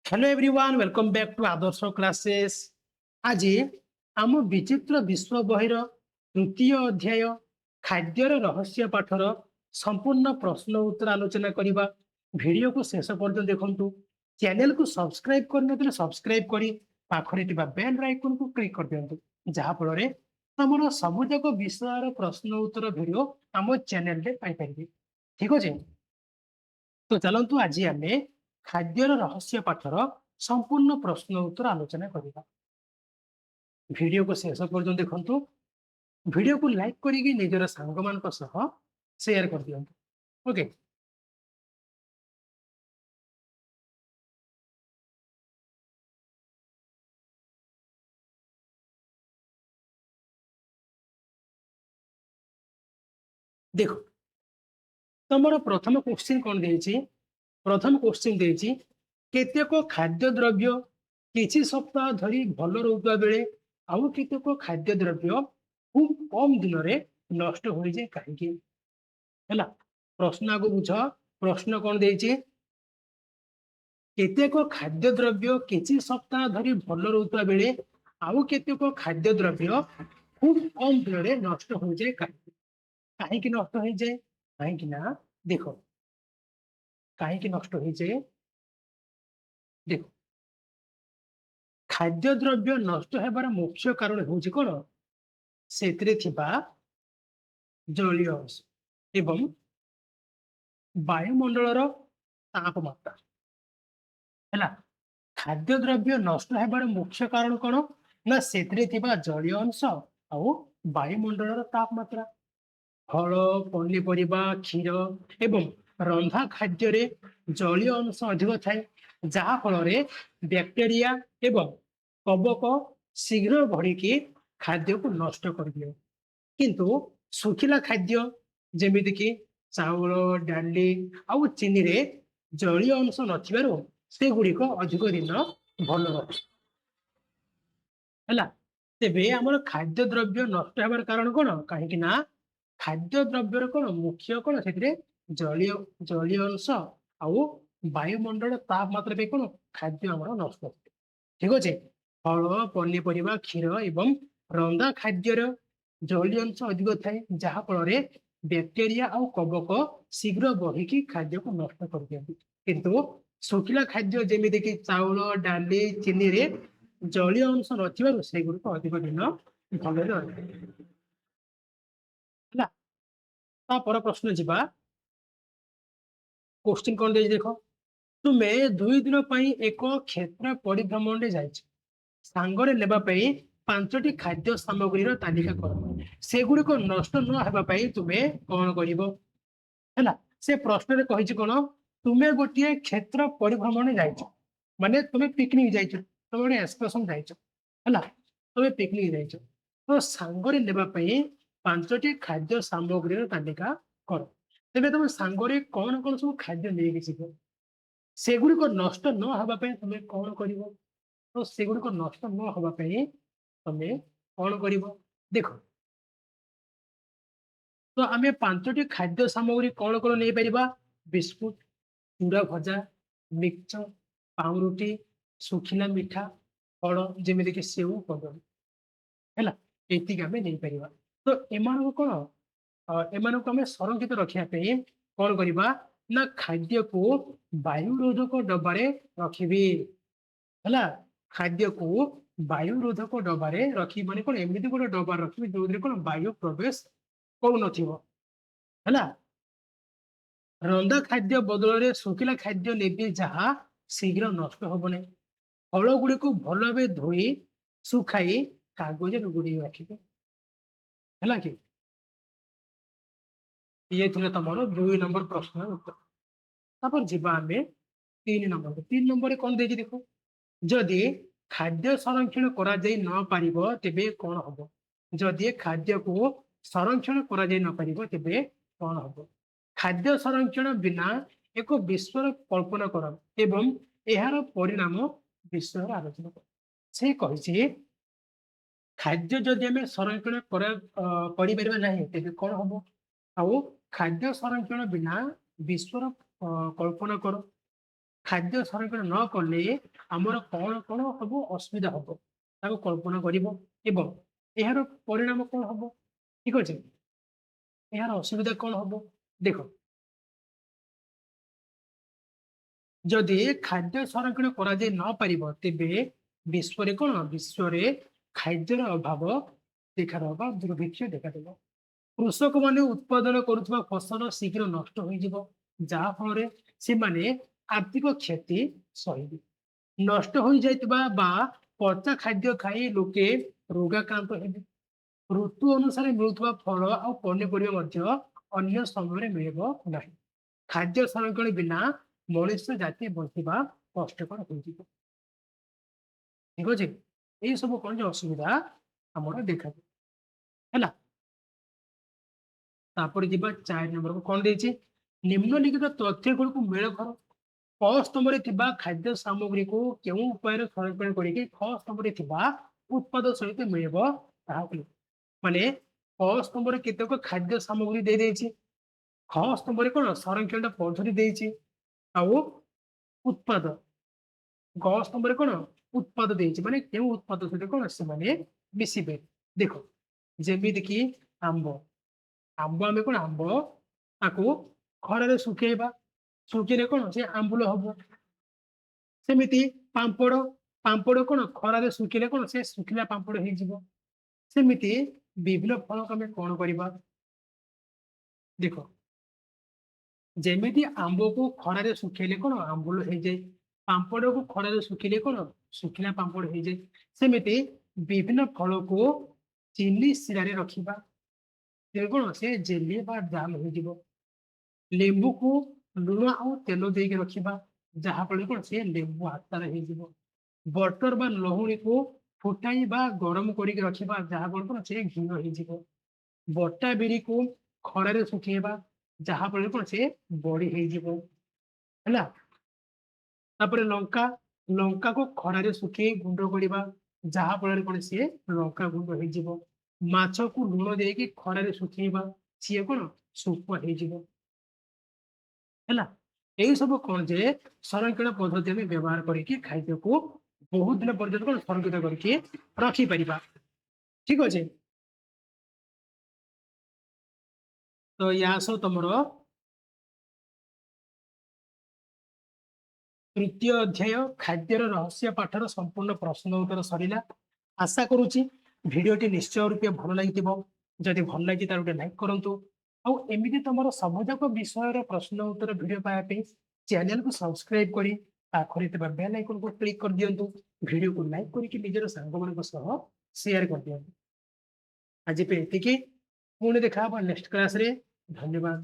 Hello everyone welcome back to Adarsh classes. आज आम विचित्र विश्व बहिर तृतीय अध्याय खाद्यर रहस्य पाठर संपूर्ण प्रश्न उत्तर आलोचना करबा। वीडियो को शेष पर्यंत देखंतु। चैनल को सब्सक्राइब करनथिले सब्सक्राइब करी पाखरे थिबा बेल आइकन को क्लिक कर दियंतु, जहा फଳରେ हमर सबुजाक विषयर प्रश्न उत्तर वीडियो आम चैनल रे पाई परिबे। ठीक अछि, तो चलंतु आज आमे खाद्यर रहस्य पाठर संपूर्ण प्रश्न उत्तर आलोचना करिबा। वीडियो को शेष पर्यंत देखंतु। वीडियो को लाइक करिके निजर सांग मानक सह शेयर कर दियंतु। ओके, देखो तमर प्रथम क्वेश्चन कोन देछि। प्रथम क्वेश्चन देछि केतेक खाद्य द्रव्य किछि सप्ताह धरी भल रहउता बेले आउ केतेक खाद्य द्रव्य खूब कम दिन रे नष्ट होई जाय काहेकि। हैला, प्रश्न आगु बुझ। प्रश्न कोन देछि केतेक खाद्य द्रव्य किछि सप्ताह धरी भल रहउता बेले आउ केतेक खाद्य द्रव्य खूब कम दिन रे नष्ट होई जाय काहेकि। काहेकि नष्ट होई जाय काहेकि ना, देखो काहेकि नष्ट होई जाय। देखो खाद्य द्रव्य नष्ट हेबार मुख्य कारण होउछि कोन, सेतरे थिबा जलीय अंश एवं वायुमंडलर तापमात्रा। हैला, खाद्य द्रव्य नष्ट हेबार मुख्य कारण कोन ना सेतरे थिबा जलीय अंश आउ वायुमंडलर तापमात्रा। फल पनीपरिबा क्षीर एवं रंधा खाद्य रे जलीय अंश अधिक थाए, जहा फଳରେ बैक्टेरिया एवं कवक शीघ्र बढ़िकी खाद्य को नष्ट कर दियो। किंतु सुखिला खाद्य जेमिति कि चाउल डाली आउ चीनी रे जलीय अंश नथिबारु से गुड़िक अधिक दिन भल रहे। हैला, तेबे हमर खाद्य द्रव्य नष्ट हेबार कारण कोन काहेकि ना खाद्य द्रव्यर कोन मुख्य कोन सेतिरे जलीय जलीय अंश आउ वायुमंडल तापमात्रा पे कोन खाद्य हमर नष्ट होते। ठीक अछि, फल पनीपरिबा क्षीर एवं रंधा खाद्यर जलीय अंश अधिक थाए, जहा फଳରେ बैक्टेरिया आउ कवक शीघ्र बढ़िकी खाद्य को नष्ट कर दियंती। किंतु सुखिला खाद्य जेमिति कि चाउल डाली चीनी रे जलीय अंश नथिबारु सेगुड़िक अधिक दिन भलरे रहे। ହେଲା, तापर प्रश्न जिबा। क्वेश्चन कोन दे देखो, तुमे 2 दिन पई एक क्षेत्र परिभ्रमण रे जाइछ, सांगरे लेबा पई 5टी खाद्य सामग्रीर तालिका कर, सेगुड़िक नष्ट न हेबा पई तुमे कोन करिवो। हैला, से प्रश्न रे कहिछ कोन, तुमे गोटिए क्षेत्र परिभ्रमण रे जाइछ, माने तुमे पिकनिक जाइछ, तुमे गोटे एक्सकर्शन जाइछ। हैला, तुमे पिकनिक जाइछ, तो सांगरे लेबा पई 5टी खाद्य सामग्रीर तालिका कर। तेबे तुम सांगरे कोन कोन सब खाद्य लेके जिवो, सेगुड़िक नष्ट न हेबा पई तुमे कोन करिवो। तो सेगुड़िक नष्ट न हेबा पई तुमे कोन करिवो। देखो, तो आमे 5टी खाद्य सामग्री कोन कोन नै परिबा, बिस्कुट, चूड़ा भजा, मिक्सचर, पाउरुटी, सुखिला मिठा, फल जेमिति कि सेव कदली। हैला, एतिक आमे नै परिबा। तो एमानको कोन एमानको आमे संरक्षित रखिया पे कोन करिबा ना खाद्य को वायु रोधक डब्बारे रखिबी। हैला, खाद्य को वायु रोधक डब्बारे रखी, माने कोन एमिति गोटे डब्बा रखिबी जोदरे कोन वायु प्रवेश करू नथिबो। हैला, रंधा खाद्य बदल रे सुखिला खाद्य नेबी, जहा शीघ्र नष्ट हबो नै। फल गुडी को भल भाबे धोई सुखाई कागज रे गुडी रखिबे। हैला कि ये थिला तमरो 2 नंबर प्रश्न उत्तर। तापर जिबा आमे 3 नंबर। 3 नंबर रे कोन देछि देखो, जदि खाद्य संरक्षण करा जाई न पारिबो तेबे कोन हबो। जदि खाद्य को संरक्षण करा जाई न पारिबो तेबे कोन हबो। खाद्य संरक्षण बिना एक विश्वर कल्पना कर एवं एहार परिणाम विषय आलोचना कर। से कहिछि खाद्य जदि आमे संरक्षण करा करि परिबा नाही तेबे कोन हबो। आउ खाद्य संरक्षण बिना विश्वर कल्पना कर। ଖାଦ୍ୟ ସଂରକ୍ଷଣ ନ କଲେ ଆମର କଣ କଣ ସବୁ ଅସୁବିଧା ହବ ତାକୁ କଳ୍ପନା କରିବ ଏବଂ ଏହାର ପରିଣାମ କଣ ହବ ଠିକ ଅଛି ଏହାର ଅସୁବିଧା କଣ ହବ ଦେଖ ଯଦି ଖାଦ୍ୟ ସଂରକ୍ଷଣ କରାଯାଇ ନ ପାରିବ ତେବେ ବିଶ୍ୱରେ ଖାଦ୍ୟର ଅଭାବ ଦେଖାଦେବ ବା ଦୁର୍ଭିକ୍ଷ ଦେଖାଦେବ କୃଷକମାନେ ଉତ୍ପାଦନ କରୁଥିବା ଫସଲ ଶୀଘ୍ର ନଷ୍ଟ ହୋଇଯିବ ଯାହା ଫଳରେ ସେମାନେ ଆର୍ଥିକ କ୍ଷତି ସହିବେ ନଷ୍ଟ ହୋଇଯାଇଥିବା ବା ପଚା ଖାଦ୍ୟ ଖାଇ ଲୋକେ ରୋଗାକ୍ରାନ୍ତ ହେବେ ଋତୁ ଅନୁସାରେ ମିଳୁଥିବା ଫଳ ଆଉ ପନିପରିବା ମଧ୍ୟ ଅନ୍ୟ ସମୟରେ ମିଳିବ ନାହିଁ ଖାଦ୍ୟ ସଂରକ୍ଷଣ ବିନା ମଣିଷ ଜାତି ବଞ୍ଚିବା କଷ୍ଟକର ହୋଇଯିବ ଠିକ ଅଛି ଏଇ ସବୁ କଣ ଯେ ଅସୁବିଧା ଆମର ଦେଖାଯିବ ହେଲା ତାପରେ ଯିବା 4 ନମ୍ବରକୁ କଣ ଦେଇଛି ନିମ୍ନଲିଖିତ ତଥ୍ୟ ଗୁଡ଼ିକୁ ମେଳ କର କ ସ୍ତମ୍ଭରେ ଥିବା ଖାଦ୍ୟ ସାମଗ୍ରୀକୁ କେଉଁ ଉପାୟରେ ସଂରକ୍ଷଣ କରିକି ଖ ସ୍ତମ୍ଭରେ ଥିବା ଉତ୍ପାଦ ସହିତ ମିଳିବ ତାହାକୁ ମାନେ କ ସ୍ତମ୍ଭରେ କେତେକ ଖାଦ୍ୟ ସାମଗ୍ରୀ ଦେଇଦେଇଛି ଖ ସ୍ତମ୍ଭରେ କଣ ସଂରକ୍ଷଣ ପଦ୍ଧତି ଦେଇଛି ଆଉ ଉତ୍ପାଦ ଗ ସ୍ତମ୍ଭରେ କଣ ଉତ୍ପାଦ ଦେଇଛି ମାନେ କେଉଁ ଉତ୍ପାଦ ସହିତ କଣ ସେମାନେ ମିଶିବେ ଦେଖ ଯେମିତି କି ଆମ୍ବ ଆମ୍ବ ଆମେ କଣ ଆମ୍ବ ତାକୁ ଖରାରେ ଶୁଖେଇବା ଶୁଖିଲେ କଣ ସେ ଆମ୍ବୁଲ ହବ ସେମିତି ପାମ୍ପଡ ପାମ୍ପଡ କଣ ଖରାରେ ଶୁଖିଲେ କଣ ସେ ଶୁଖିଲା ପାମ୍ପଡ ହେଇଯିବ ସେମିତି ବିଭିନ୍ନ ଫଳକୁ ଆମେ କଣ କରିବା ଦେଖ ଯେମିତି ଆମ୍ବକୁ ଖରାରେ ଶୁଖେଇଲେ କଣ ଆମ୍ବୁଲ ହେଇଯାଏ ପାମ୍ପଡକୁ ଖରାରେ ଶୁଖିଲେ କଣ ଶୁଖିଲା ପାମ୍ପଡ ହେଇଯାଏ ସେମିତି ବିଭିନ୍ନ ଫଳକୁ ଚିନି ଶିରାରେ ରଖିବା ତେବେ କଣ ସେ ଜେଲି ବା ଜାମ ହେଇଯିବ ଲେମ୍ବୁକୁ ଲୁଣ ଆଉ ତେଲ ଦେଇକି ରଖିବା ଯାହା ଫଳରେ କଣ ସେ ଲେମ୍ବୁ ଆଚାର ହେଇଯିବ ବଟର ବା ଲହୁଣୀକୁ ଫୁଟାଇ ବା ଗରମ କରିକି ରଖିବା ଯାହା ଫଳରେ କଣ ସେ ଘିଅ ହେଇଯିବ ବଟା ବିରିକୁ ଖରାରେ ଶୁଖେଇବା ଯାହା ଫଳରେ କଣ ସେ ବଡି ହେଇଯିବ ହେଲା ତାପରେ ଲଙ୍କା ଲଙ୍କାକୁ ଖରାରେ ଶୁଖେଇ ଗୁଣ୍ଡ କରିବା ଯାହା ଫଳରେ କଣ ସିଏ ଲଙ୍କା ଗୁଣ୍ଡ ହେଇଯିବ ମାଛକୁ ଲୁଣ ଦେଇକି ଖରାରେ ଶୁଖେଇବା ସିଏ କଣ ଶୁଖୁଆ ହେଇଯିବ ହେଲା ଏଇ ସବୁ କଣ ଯେ ସଂରକ୍ଷଣ ପଦ୍ଧତି ଆମେ ବ୍ୟବହାର କରିକି ଖାଦ୍ୟକୁ ବହୁତ ଦିନ ପର୍ଯ୍ୟନ୍ତ କଣ ସଂରକ୍ଷିତ କରିକି ରଖିପାରିବା ଠିକ ଅଛି ତ ୟା ସହ ତମର ତୃତୀୟ ଅଧ୍ୟାୟ ଖାଦ୍ୟର ରହସ୍ୟ ପାଠର ସମ୍ପୂର୍ଣ୍ଣ ପ୍ରଶ୍ନ ଉତ୍ତର ସରିଲା ଆଶା କରୁଛି ଭିଡିଓଟି ନିଶ୍ଚୟ ରୂପେ ଭଲ ଲାଗିଥିବ ଯଦି ଭଲ ଲାଗି ତାର ଗୋଟେ ଲାଇକ୍ କରନ୍ତୁ ଆଉ ଏମିତି ତମର ସବୁଯାକ ବିଷୟର ପ୍ରଶ୍ନ ଉତ୍ତର ଭିଡିଓ ପାଇବା ପାଇଁ ଚ୍ୟାନେଲକୁ ସବସ୍କ୍ରାଇବ କରି ପାଖରେ ଥିବା ବେଲ୍ ଆଇକନକୁ କ୍ଲିକ୍ କରିଦିଅନ୍ତୁ ଭିଡିଓକୁ ଲାଇକ୍ କରିକି ନିଜର ସାଙ୍ଗମାନଙ୍କ ସହ ସେୟାର କରିଦିଅନ୍ତୁ ଆଜି ପାଇଁ ଏତିକି ପୁଣି ଦେଖା ହବ ନେକ୍ସଟ କ୍ଲାସରେ ଧନ୍ୟବାଦ